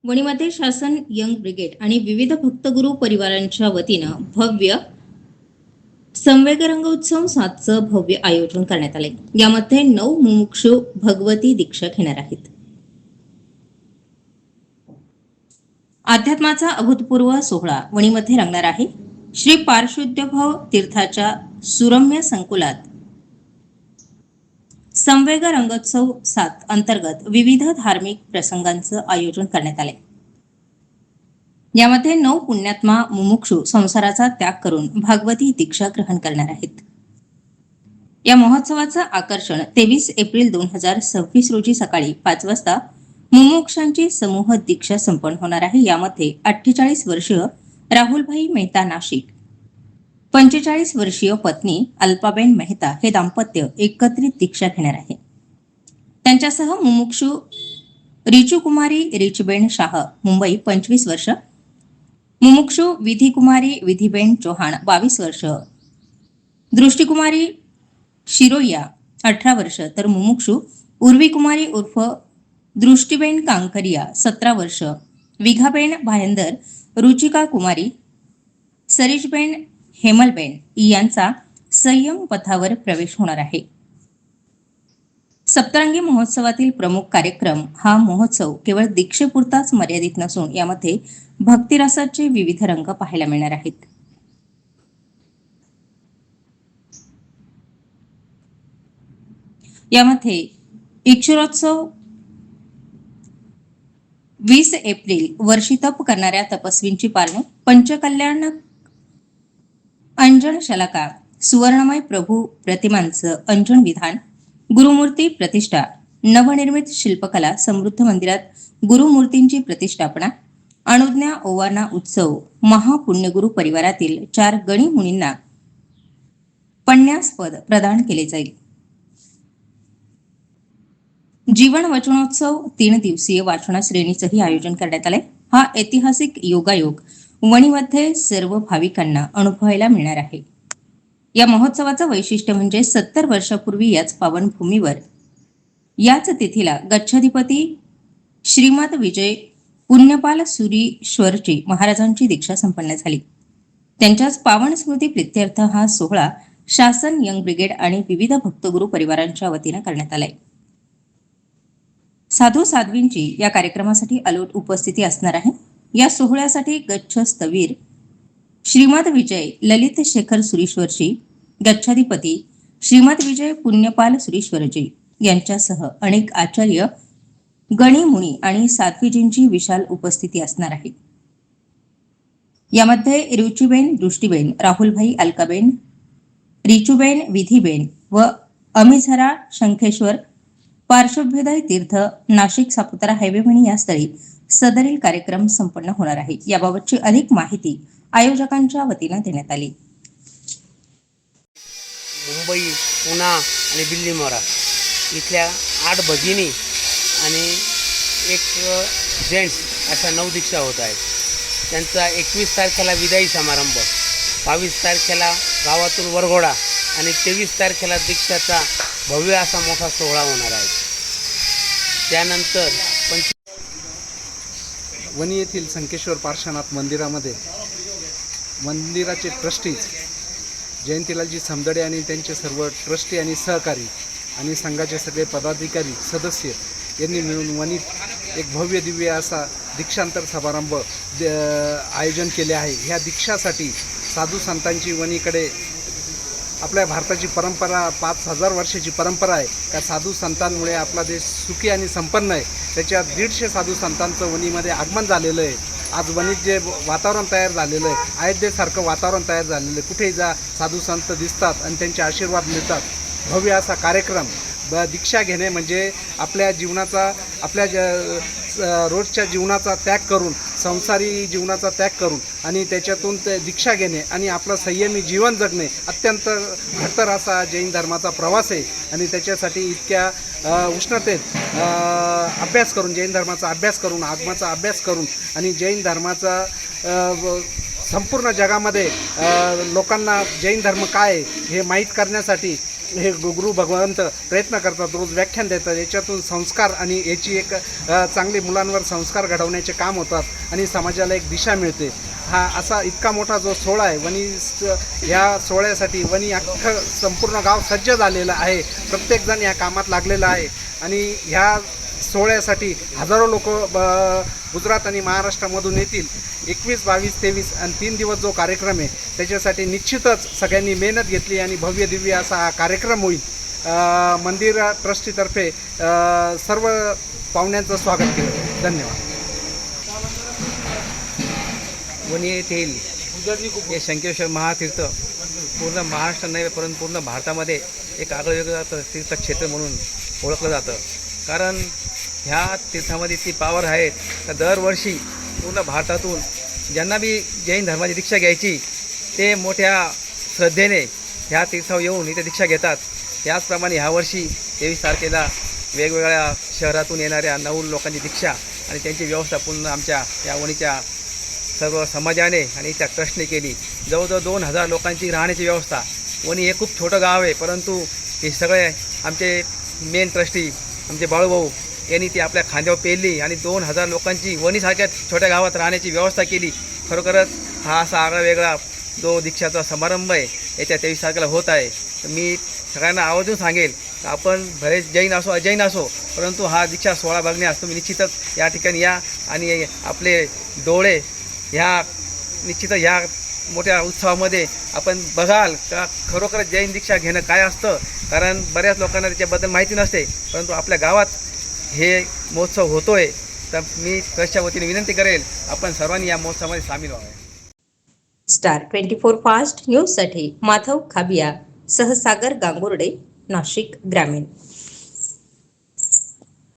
वणीमध्ये शासन young brigade आणि विविध भक्तगुरू परिवारांच्या वतीनं भव्य संवेग रंगोत्सव 7चं भव्य आयोजन करण्यात आले। यामध्ये 9 मुमुक्षू भगवती दीक्षा घेणार आहेत। अध्यात्माचा अभूतपूर्व सोहळा वणीमध्ये रंगणार आहे। श्री पारशुद्धभाव तीर्थाच्या सुरम्य संकुलात संवेग रंगोत्सव 7 अंतर्गत विविध धार्मिक प्रसंगांचं आयोजन करण्यात आले। यामध्ये 9 पुण्यात्मा मुमुक्षू संसाराचा त्याग करून भागवती दीक्षा ग्रहण करणार आहेत। या महोत्सवाचं आकर्षण 23 एप्रिल 2026 रोजी सकाळी 5 वाजता मुमुक्षांची समूह दीक्षा संपन्न होणार आहे। यामध्ये 48 वर्षीय राहुलभाई मेहता नाशिक, 45 वर्षीय पत्नी अल्पाबेन मेहता हे दाम्पत्य एकत्रित दीक्षा घेणार आहे। त्यांच्यासह मुमुक्षू रिचुकुमारी रिचबेन शाह मुंबई 25 वर्ष, मुमुक्षू विधिकुमारी विधिबेन चौहान 22 वर्ष, दृष्टिकुमारी शिरोया 18 वर्ष तर मुमुक्षू उर्वीकुमारी उर्फ दृष्टिबेन कांकरिया 17 वर्ष, विघाबेन भायंदर, रुचिका कुमारी, सरिजबेन हेमलबेन यांचा संयम पथावर प्रवेश होणार आहे। सप्तरंगी महोत्सवातील प्रमुख कार्यक्रम हा महोत्सव केवळ दीक्षेपुरताच मर्यादित नसून यामध्ये भक्तिरसाचे विविध रंग पाहायला मिळणार आहेत। यामध्ये इक्षुरोत्सव 20 एप्रिल वर्षी तप करणाऱ्या तपस्वींची पारणे, पंचकल्याण अंजन शलाका, सुवर्णमय प्रभू प्रतिमांचं अंजन विधान, गुरुमूर्ती प्रतिष्ठा, नवनिर्मित शिल्पकला समृद्ध मंदिरात गुरुमूर्तींची प्रतिष्ठापना, अनुज्ञा ओवारणा उत्सव, महापुण्यगुरु परिवारातील 4 गणी मुनींना पन्यासपद प्रदान केले जाईल। जीवन वचनोत्सव 3 दिवसीय वाचन श्रेणीचंही आयोजन करण्यात आले। हा ऐतिहासिक योगायोग वणीमध्ये सर्व भाविकांना अनुभवायला मिळणार आहे। या महोत्सवाचं वैशिष्ट्य म्हणजे 70 वर्षापूर्वी याच पावनभूमीवर याच तिथीला गच्छाधिपती श्रीमद विजय पुण्यपाल सुरीश्वरजी महाराजांची दीक्षा संपन्न झाली। त्यांच्याच पावन स्मृती प्रित्यर्थ हा सोहळा शासन यंग ब्रिगेड आणि विविध भक्तगुरू परिवारांच्या वतीनं करण्यात आलाय। साधू साध्वींची या कार्यक्रमासाठी अलोट उपस्थिती असणार आहे। या सोहळ्यासाठी गच्छ स्थवीर श्रीमद विजय ललित शेखर सुरीश्वरजी, गच्छाधिपती श्रीमद विजय पुण्यपाल सुरीश्वरजी यांच्यासह अनेक आचार्य, गणी मुनी आणि साध्वीजींची विशाल उपस्थिती असणार आहे। यामध्ये रुचीबेन दृष्टीबेन, राहुलभाई अलकाबेन, रिचुबेन विधिबेन व अमिझरा शंखेश्वर पार्श्वभ्युदय तीर्थ नाशिक सापुतारा हायवे वणी या स्थळी सदरील कार्यक्रम संपन्न होणार आहे। याबाबतची अधिक माहिती आयोजकांच्या वतीनं देण्यात आली। मुंबई, पुणा आणि दिल्ली मोरा इथल्या 8 भगिनी आणि एक जेंट्स अशा 9 दीक्षा होत आहेत। त्यांचा 21 तारखेला विदाई समारंभ, 22 तारखेला गावातून वरघोडा आणि 23 तारखेला दीक्षाचा भव्य असा मोठा सोहळा होणार आहे। त्यानंतर वणी येथील संकेश्वर पार्श्वनाथ मंदिरामध्ये मंदिराचे ट्रस्टीज जयंतीलालजी समदडे आणि त्यांचे सर्व ट्रस्टी आणि सहकारी आणि संघाचे सगळे पदाधिकारी सदस्य यांनी मिळून वणीत एक भव्य दिव्य असा दीक्षांतर समारंभ आयोजन केले आहे। ह्या दीक्षासाठी साधू संतांची वणीकडे आपल्या भारताची परंपरा 5000 वर्षाची परंपरा आहे का साधू संतांमुळे आपला देश सुखी आणि संपन्न आहे। त्याच्यात 150 साधू संतांचं वणीमध्ये आगमन झालेलं आहे। आज वणीत जे वातावरण तयार झालेलं आहे, अयोध्येसारखं वातावरण तयार झालेलं आहे। कुठेही जा साधू संत दिसतात आणि त्यांचे आशीर्वाद मिळतात। भव्य असा कार्यक्रम दीक्षा घेणे म्हणजे आपल्या जीवनाचा रोजच्या जीवनाचा त्याग करून, संसारी जीवनाचा त्याग करून आणि त्याच्यातून ते दीक्षा घेणे आणि आपलं संयमी जीवन जगणे अत्यंत खडतर असा जैन धर्माचा प्रवास आहे। आणि त्याच्यासाठी इतक्या उष्णतेत अभ्यास करून, जैन धर्माचा अभ्यास करून, आगमाचा अभ्यास करून आणि जैन धर्माचा संपूर्ण जगामध्ये लोकांना जैन धर्म काय आहे हे माहीत करण्यासाठी हे गुरु भगवंत प्रयत्न करतात, रोज व्याख्यान देतात. याच्यातून संस्कार आणि याची एक चांगली मुलांवर संस्कार घडवण्याचे काम होतात आणि समाजाला एक दिशा मिळते. हा असा इतका मोठा जो सोहळा आहे या सोहळ्यासाठी वणी अख्खं संपूर्ण गाव सज्ज झालेलं आहे. प्रत्येकजण या कामात लागलेला आहे आणि ह्या सोहळ्यासाठी हजारो लोक गुजरात आणि महाराष्ट्रामधून येतील. 21, 22, 23 आणि 3 दिवस जो कार्यक्रम आहे त्याच्यासाठी निश्चितच सगळ्यांनी मेहनत घेतली आणि भव्य दिव्य असा हा कार्यक्रम होईल. मंदिर ट्रस्टीतर्फे सर्व पाहुण्यांचं स्वागत केलं. धन्यवाद. वणी येथील हे शंकेश्वर महातीर्थ पूर्ण महाराष्ट्र नव्हे परंतु पूर्ण भारतामध्ये एक आगळंवेगळं तीर्थक्षेत्र म्हणून ओळखलं जातं. कारण ह्या तीर्थामध्ये ती पावर आहेत तर दरवर्षी पूर्ण भारतातून ज्यांना बी जैन धर्माची दीक्षा घ्यायची ते मोठ्या श्रद्धेने ह्या तीर्थावर येऊन इथे दीक्षा घेतात. त्याचप्रमाणे ह्यावर्षी 23 तारखेला वेगवेगळ्या शहरातून येणाऱ्या 9 लोकांची दीक्षा आणि त्यांची व्यवस्था पूर्ण आमच्या या वणीच्या सर्व समाजाने आणि त्या ट्रस्टने केली. जवळजवळ 2000 लोकांची राहण्याची व्यवस्था. वणी हे खूप छोटं गाव आहे परंतु हे सगळे आमचे मेन ट्रस्टी आमचे बाळूभाऊ यांनी ती आपल्या खांद्यावर पेलली आणि 2000 लोकांची वणीसारख्या छोट्या गावात राहण्याची व्यवस्था केली. खरोखरच हा असा आगळा वेगळा जो दीक्षाचा समारंभ आहे येत्या 23 तारखेला होत आहे. तर मी सगळ्यांना आवर्जून सांगेल की आपण भले जैन असो अजैन असो परंतु हा दीक्षा सोहळा बघण्यास तुम्ही निश्चितच या ठिकाणी या आणि आपले डोळे ह्या निश्चितच ह्या मोठ्या उत्सवामध्ये आपण बघाल का खरोखरच जैन दीक्षा घेणं काय असतं. कारण बऱ्याच लोकांना त्याच्याबद्दल माहिती नसते परंतु आपल्या गावात हे महोत्सव होतो आहे. तर मी ट्रस्टच्या वतीने विनंती करेल आपण सर्वांनी या महोत्सवामध्ये सामील व्हावे. स्टार 24 फास्ट न्यूजसाठी माधव खाबिया सह सागर गांगुर्डे, नाशिक ग्रामीण.